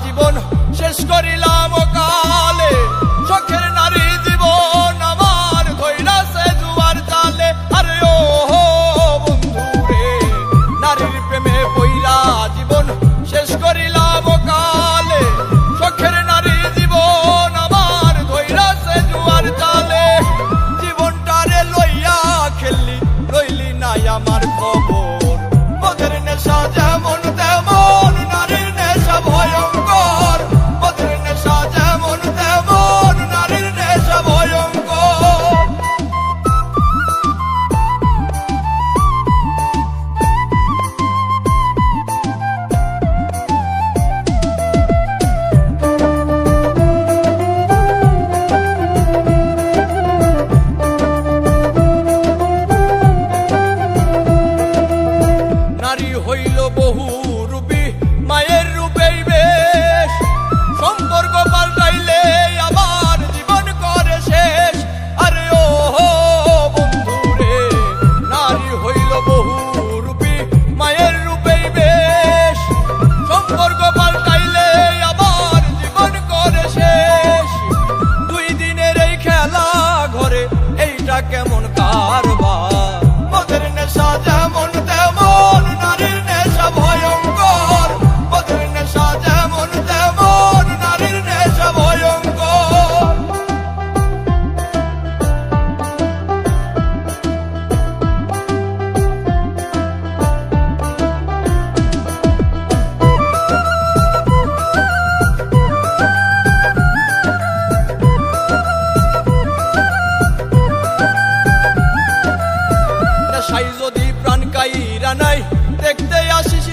জীবন শেষ করিলাম কালে, শখের নারী জীবন আমার ধইরাছে জুয়ার জালে। আরে ও বন্ধু রে, নারীর প্রেমে পইরা জীবন শেষ করিলাম কালে, শখের নারী জীবন আমার ধইরাছে জুয়ার জালে। জীবনটারে লইয়া খেললি, লইলি নাই আমার খবর, মদের নেশা যেমন তেমন নারীর নেশা ভয়ঙ্কর, মদের নেশা যেমন তেমন নারীর নেশা ভয়ঙ্কর। নারী হইল বহু রূপী, মায়ের রূপেই বেশ, সম্পর্ক পাল্টাইলে আবার জীবন করে শেষ। আরে ও বন্ধু রে, নারী হইল বহু রূপী, মায়ের রূপেই বেশ, সম্পর্ক পাল্টাইলে আবার জীবন করে শেষ। দুই দিনের এই খেলা ঘরে এইটা কেমন কারবার, মদের নেশা যেমন তেমন নারীর নেশা ভয়ঙ্কর, মদের নেশা যেমন তেমন নারীর নেশা ভয়ঙ্কর। নেশায় যদি প্রাণ কাইরা নাই, দেখতে আসিস